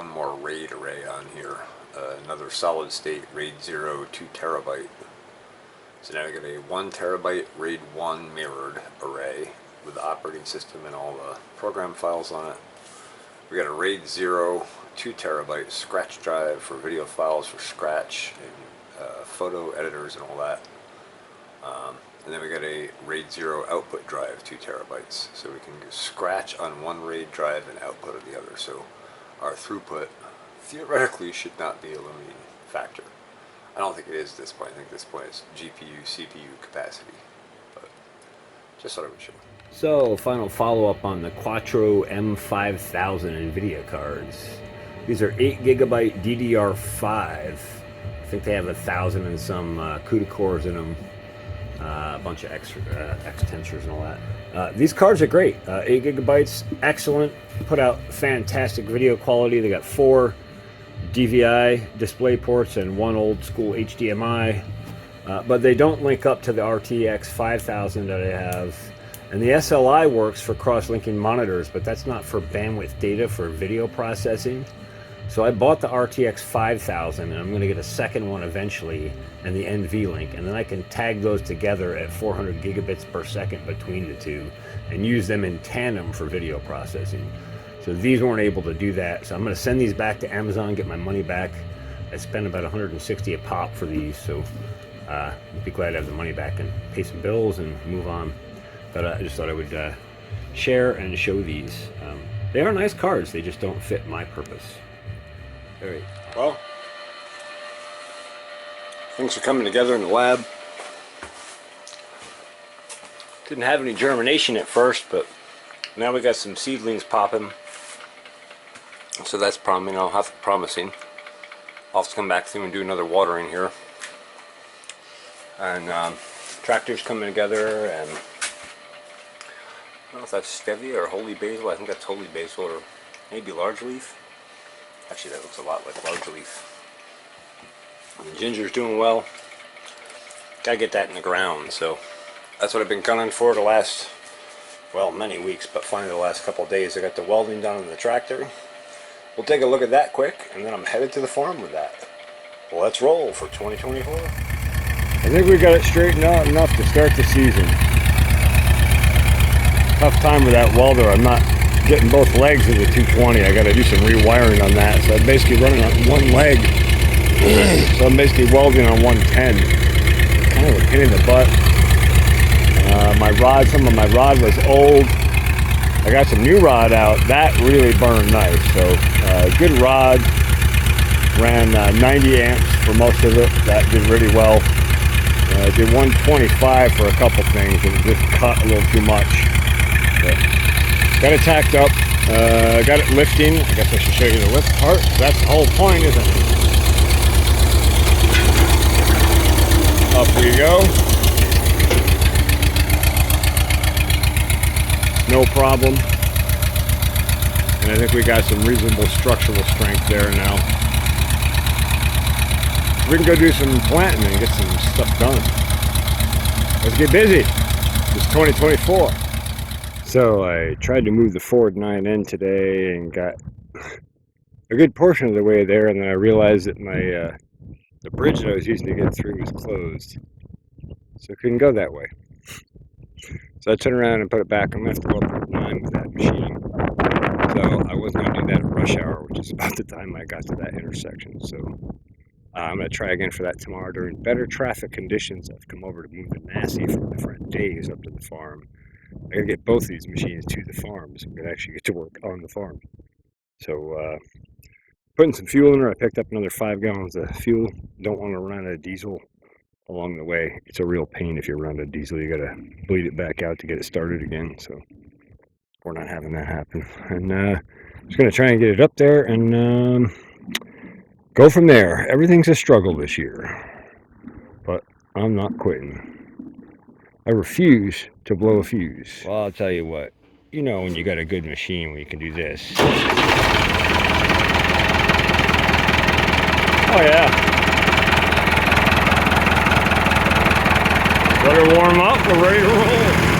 one more RAID array on here. Another solid state RAID 0 2 terabyte. So now we got a 1 terabyte RAID 1 mirrored array with the operating system and all the program files on it. We got a RAID 0 2 terabyte scratch drive for video files for Scratch and photo editors and all that. And then we got a RAID 0 output drive, 2 terabytes. So we can Scratch on one RAID drive and output of the other. So our throughput theoretically should not be a limiting factor. I don't think it is at this point. I think at this point it's GPU, CPU capacity. But just thought I would show. So, final follow-up on the Quattro M5000 NVIDIA cards. These are 8GB DDR5. I think they have 1,000 and some CUDA cores in them. A bunch of extra X-tensors and all that. These cards are great. 8GB, excellent. Put out fantastic video quality. They got 4 DVI display ports and 1 old school HDMI. But they don't link up to the RTX 5000 that I have. And the SLI works for cross-linking monitors, but that's not for bandwidth data for video processing. So I bought the RTX 5000, and I'm going to get a second one eventually, and the NVLink, and then I can tag those together at 400 gigabits per second between the two, and use them in tandem for video processing. So these weren't able to do that, so I'm going to send these back to Amazon, get my money back. I spent about $160 a pop for these, so I'd be glad to have the money back and pay some bills and move on. But I just thought I would share and show these. They are nice cards, they just don't fit my purpose. All right. Well, things are coming together in the lab. Didn't have any germination at first, but now we got some seedlings popping. So that's promising. I'll have to come back through and do another watering here. And tractors coming together, and I don't know if that's stevia or holy basil. I think that's holy basil, or maybe large leaf. Actually, that looks a lot like large leaf. And the ginger's doing well. Gotta get that in the ground, so that's what I've been gunning for the last, well, many weeks, but finally the last couple of days I got the welding done on the tractor. We'll take a look at that quick, and then I'm headed to the farm with that. Well, let's roll for 2024. I think we got it straightened out enough to start the season. Tough time with that welder. I'm not getting both legs of the 220. I got to do some rewiring on that. So I'm basically running on one leg. So I'm basically welding on 110. Kind of a pain in the butt. Some of my rod was old. I got some new rod out. That really burned nice. So good rod. Ran 90 amps for most of it. That did really well. Did 125 for a couple things, and it just cut a little too much. But got it tacked up, got it lifting. I guess I should show you the lift part. That's the whole point, isn't it? Up we go. No problem. And I think we got some reasonable structural strength there now. We can go do some planting and get some stuff done. Let's get busy. It's 2024. So I tried to move the Ford 9N today and got a good portion of the way there, and then I realized that my the bridge that I was using to get through was closed, so I couldn't go that way. So I turned around and put it back. I'm going to have to go up Route 9 with that machine. So I wasn't going to do that at rush hour, which is about the time I got to that intersection. So I'm going to try again for that tomorrow during better traffic conditions. I've come over to move the Massey from different days up to the farm. I gotta get both these machines to the farm so we can actually get to work on the farm. So putting some fuel in her. I picked up another 5 gallons of fuel. Don't want to run out of diesel along the way. It's a real pain if you run out of diesel. You gotta bleed it back out to get it started again. So we're not having that happen. And just gonna try and get it up there and go from there. Everything's a struggle this year, but I'm not quitting. I refuse to blow a fuse. Well, I'll tell you what. You know when you got a good machine when you can do this. Oh yeah. Let her warm up, we're ready to roll.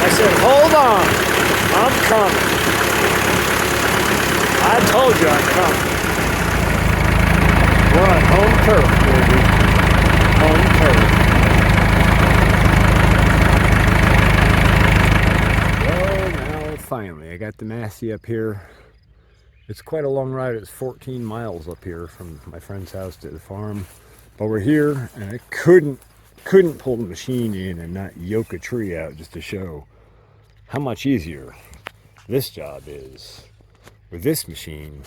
I said, hold on, I'm coming. I told you I'm coming. We're on home turf, baby. Home turf. Well, now finally, I got the Massey up here. It's quite a long ride. It's 14 miles up here from my friend's house to the farm. But we're here, and I couldn't pull the machine in and not yoke a tree out just to show how much easier this job is with this machine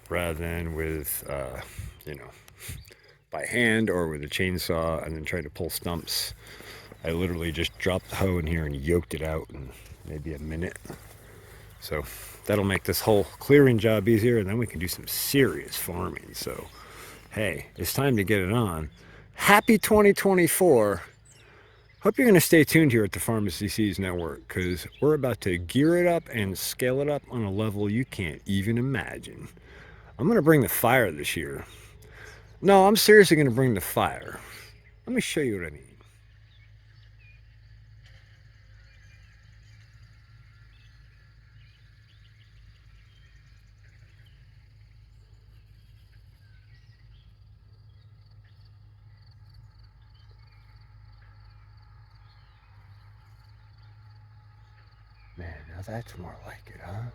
rather than with, by hand or with a chainsaw and then try to pull stumps. I literally just dropped the hoe in here and yoked it out in maybe a minute. So that'll make this whole clearing job easier, and then we can do some serious farming. So hey, it's time to get it on. Happy 2024. Hope you're going to stay tuned here at the Pharmacy Seeds Network, because we're about to gear it up and scale it up on a level you can't even imagine. I'm going to bring the fire this year. No, I'm seriously going to bring the fire. Let me show you what I mean. Man, now that's more like it, huh?